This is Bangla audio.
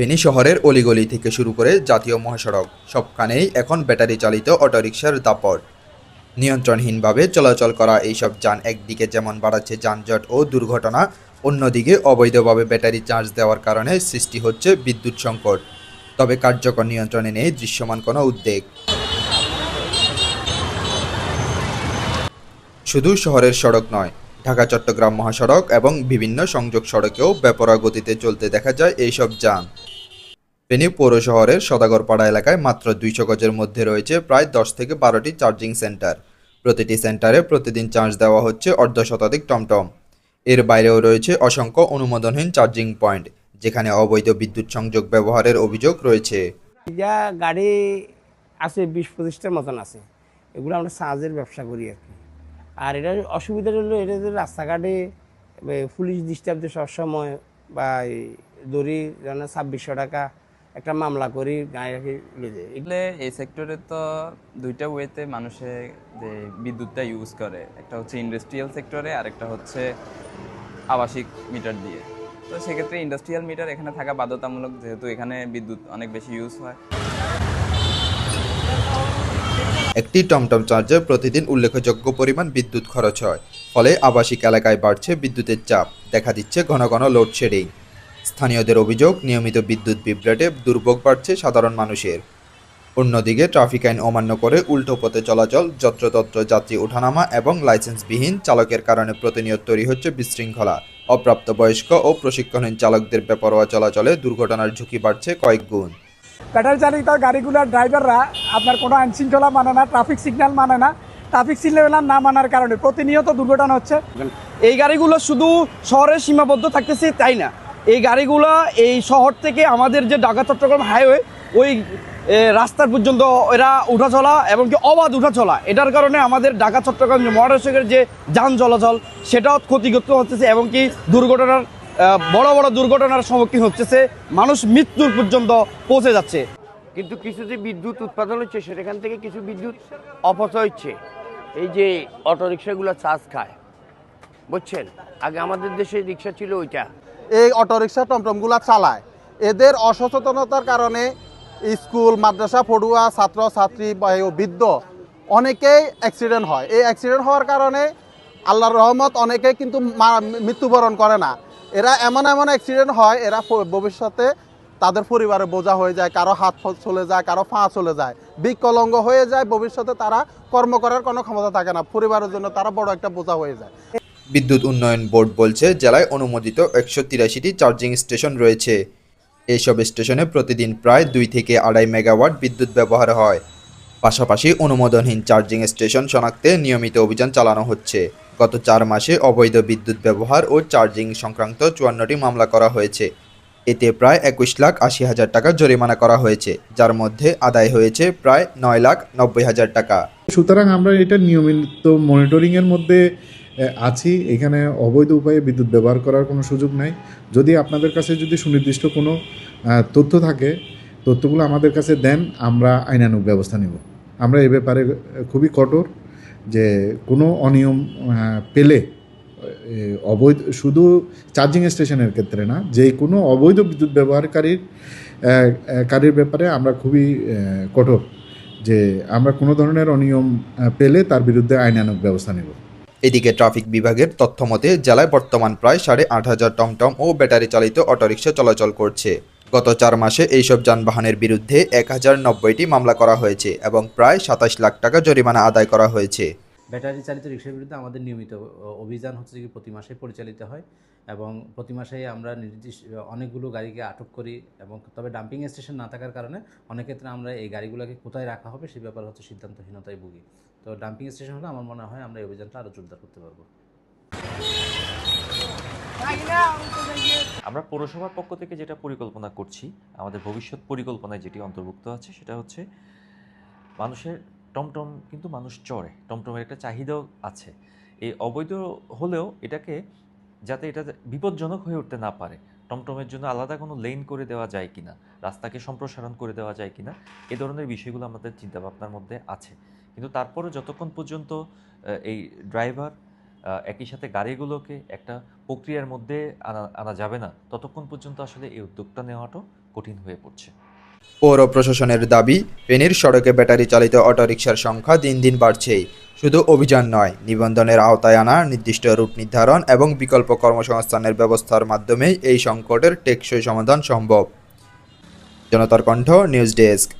ফেনী শহরের অলিগলি থেকে শুরু করে জাতীয় মহাসড়ক সবখানেই এখন ব্যাটারি চালিত অটোরিকশার দাপট। নিয়ন্ত্রণহীনভাবে চলাচল করা এইসব যান একদিকে যেমন বাড়াচ্ছে যানজট ও দুর্ঘটনা, অন্যদিকে অবৈধভাবে ব্যাটারি চার্জ দেওয়ার কারণে সৃষ্টি হচ্ছে বিদ্যুৎ সংকট। তবে কার্যকর নিয়ন্ত্রণে নেই দৃশ্যমান কোনো উদ্যোগ। শুধু শহরের সড়ক নয়, ঢাকা চট্টগ্রাম মহাসড়ক এবং বিভিন্ন সংযোগ সড়কেও বেপরোয়া গতিতে চলতে দেখা যায় এইসব যান। ফেনী পৌর শহরের সদাগরপাড়া এলাকায় মাত্র 200 গজের মধ্যে রয়েছে প্রায় 10 থেকে 12টি চার্জিং সেন্টার। প্রতিটি সেন্টারে প্রতিদিন চার্জ দেওয়া হচ্ছে অর্ধশতাধিক টমটম। এর বাইরেও রয়েছে অসংখ্য অনুমোদনহীন চার্জিং পয়েন্ট, যেখানে অবৈধ বিদ্যুৎ সংযোগ ব্যবহারের অভিযোগ রয়েছে। যা গাড়ি আছে 20-25টার মতন আছে, এগুলো আমরা চার্জের ব্যবসা করি আর কি। আর এটা অসুবিধা হলো, এটা যে রাস্তাঘাটে পুলিশ ডিস্টার্ব দিয়ে সবসময় বা দড়ি যেন 2600 টাকা একটা মামলা করি গাড়ি রাখি লেগে এগুলো এই সেক্টরে তো দুইটা ওয়েতে মানুষে যে বিদ্যুৎটা ইউজ করে, একটা হচ্ছে ইন্ডাস্ট্রিয়াল সেক্টরে আর একটা হচ্ছে আবাসিক মিটার দিয়ে। তো সেক্ষেত্রে ইন্ডাস্ট্রিয়াল মিটার এখানে থাকা বাধ্যতামূলক, যেহেতু এখানে বিদ্যুৎ অনেক বেশি ইউজ হয়। একটি টমটম চার্জে প্রতিদিন উল্লেখযোগ্য পরিমাণ বিদ্যুৎ খরচ হয়, ফলে আবাসিক এলাকায় বাড়ছে বিদ্যুতের চাপ, দেখা দিচ্ছে ঘন ঘন লোডশেডিং। স্থানীয়দের অভিযোগ, নিয়মিত বিদ্যুৎ বিভ্রাটে দুর্ভোগ বাড়ছে সাধারণ মানুষের। অন্যদিকে ট্রাফিক আইন অমান্য করে উল্টো পথে চলাচল, যত্রতত্র যাত্রী ওঠানামা এবং লাইসেন্সবিহীন চালকের কারণে প্রতিনিয়ত তৈরি হচ্ছে বিশৃঙ্খলা। অপ্রাপ্তবয়স্ক ও প্রশিক্ষণহীন চালকদের বেপরোয়া চলাচলে দুর্ঘটনার ঝুঁকি বাড়ছে কয়েক গুণ। ব্যাটারি চালিত গাড়িগুলোর ড্রাইভাররা আপনার কোনো আইন শৃঙ্খলা মানে না, ট্রাফিক সিগন্যাল মানে না। ট্রাফিক সিগন্যাল না মানার কারণে প্রতিনিয়ত দুর্ঘটনা হচ্ছে। এই গাড়িগুলো শুধু শহরে সীমাবদ্ধ থাকতেছে তাই না, এই গাড়িগুলো এই শহর থেকে আমাদের যে ঢাকা চট্টগ্রাম হাইওয়ে ওই রাস্তার পর্যন্ত এরা উঠা চলা এবং কি অবাধ উঠা চলা, এটার কারণে আমাদের ঢাকা চট্টগ্রাম মহাসড়কের যে যান চলাচল সেটাও ক্ষতিগ্রস্ত হচ্ছে এবং কি দুর্ঘটনার বড় বড় দুর্ঘটনার সম্মুখীন হচ্ছে, মানুষ মৃত্যুর পর্যন্ত পৌঁছে যাচ্ছে। কিন্তু কিছু যে বিদ্যুৎ উৎপাদন হচ্ছে সেখান থেকে কিছু বিদ্যুৎ অপচয় হচ্ছে। এই যে অটোরিকশাগুলো চার্জ খায়, বুঝছেন, আগে আমাদের দেশে রিক্সা ছিল ওইটা। এই অটোরিকশা টমটমগুলো চালায়, এদের অসচেতনতার কারণে স্কুল মাদ্রাসা পড়ুয়া ছাত্র ছাত্রী বা বৃদ্ধ অনেকেই অ্যাক্সিডেন্ট হয়। এই অ্যাক্সিডেন্ট হওয়ার কারণে আল্লাহর রহমত অনেকেই কিন্তু মৃত্যুবরণ করে না। এরা এমন এমন অ্যাক্সিডেন্ট হয়, এরা ভবিষ্যতে তাদের পরিবারে বোঝা হয়ে যায়, কারো হাত চলে যায়, কারো পা চলে যায়, বিকলাঙ্গ হয়ে যায়। ভবিষ্যতে তারা কর্ম করার কোনো ক্ষমতা থাকে না, পরিবারের জন্য তারা বড় একটা বোঝা হয়ে যায়। বিদ্যুৎ উন্নয়ন বোর্ড বলছে, জেলায় অনুমোদিত 183টি চার্জিং স্টেশন রয়েছে। এইসব স্টেশনে প্রতিদিন প্রায় 2 থেকে 2.5 মেগাওয়াট বিদ্যুৎ ব্যবহার হয়। পাশাপাশি অনুমোদনহীন চার্জিং স্টেশন শনাক্তে নিয়মিত অভিযান চালানো হচ্ছে। গত 4 মাসে অবৈধ বিদ্যুৎ ব্যবহার ও চার্জিং সংক্রান্ত 54টি মামলা করা হয়েছে। এতে প্রায় 21,80,000 টাকা জরিমানা করা হয়েছে, যার মধ্যে আদায় হয়েছে প্রায় 9,90,000 টাকা। সুতরাং আমরা এটা নিয়মিত মনিটরিংয়ের মধ্যে আছি। এখানে অবৈধ উপায়ে বিদ্যুৎ ব্যবহার করার কোনো সুযোগ নাই। যদি আপনাদের কাছে যদি সুনির্দিষ্ট কোনো তথ্য থাকে, তথ্যগুলো আমাদের কাছে দেন, আমরা আইনানুগ ব্যবস্থা নেব। আমরা এ ব্যাপারে খুবই কঠোর, যে কোনো অনিয়ম পেলে অবৈধ, শুধু চার্জিং স্টেশনের ক্ষেত্রে না, যে কোনো অবৈধ বিদ্যুৎ ব্যবহারকারীর ব্যাপারে আমরা খুবই কঠোর, যে আমরা কোনো ধরনের অনিয়ম পেলে তার বিরুদ্ধে আইনানুগ ব্যবস্থা নেব। এদিকে ট্রাফিক বিভাগের তথ্যমতে জেলায় বর্তমান প্রায় 8,500 টমটম ও ব্যাটারি চালিত অটোরিকশা চলাচল করছে। গত 4 মাসে এইসব যানবাহনের বিরুদ্ধে 1090টি মামলা করা হয়েছে এবং প্রায় 27 লাখ টাকা জরিমানা আদায় করা হয়েছে। ব্যাটারি চালিত রিক্সার বিরুদ্ধে আমাদের নিয়মিত অভিযান হচ্ছে কি প্রতি মাসে পরিচালিত হয় এবং প্রতি মাসেই আমরা নির্দিষ্ট অনেকগুলো গাড়িকে আটক করি। এবং তবে ডাম্পিং স্টেশন না থাকার কারণে অনেক ক্ষেত্রে আমরা এই গাড়িগুলোকে কোথায় রাখা হবে সেই ব্যাপারে হচ্ছে সিদ্ধান্তহীনতায় ভুগি। তো ডাম্পিং স্টেশন হলে আমার মনে হয় আমরা এই অভিযানটা আরও জোরদার করতে পারবো। আমরা পৌরসভার পক্ষ থেকে যেটা পরিকল্পনা করছি, আমাদের ভবিষ্যৎ পরিকল্পনায় যেটি অন্তর্ভুক্ত আছে সেটা হচ্ছে, মানুষের টমটম কিন্তু মানুষ চড়ে, টমটমের একটা চাহিদাও আছে। এই অবৈধ হলেও এটাকে যাতে এটা বিপজ্জনক হয়ে উঠতে না পারে, টমটমের জন্য আলাদা কোনো লেন করে দেওয়া যায় কিনা, রাস্তাকে সম্প্রসারণ করে দেওয়া যায় কিনা, এই ধরনের বিষয়গুলো আমাদের চিন্তাভাবনার মধ্যে আছে। কিন্তু তারপরে যতক্ষণ পর্যন্ত এই ড্রাইভার একই সাথে গাড়িগুলোকে একটা প্রক্রিয়ার মধ্যে আনা যাবে না, ততক্ষণ পর্যন্ত আসলে এই উদ্যোগটা নেওয়াটা কঠিন হয়ে পড়ছে। পৌর প্রশাসনের দাবি, ফেনীর সড়কে ব্যাটারি চালিত অটোরিকশার সংখ্যা দিন দিন বাড়ছেই। শুধু অভিযান নয়, নিবন্ধনের আওতায় আনা, নির্দিষ্ট রুট নির্ধারণ এবং বিকল্প কর্মসংস্থানের ব্যবস্থার মাধ্যমেই এই সংকটের টেকসই সমাধান সম্ভব। জনতার কণ্ঠ, নিউজ ডেস্ক।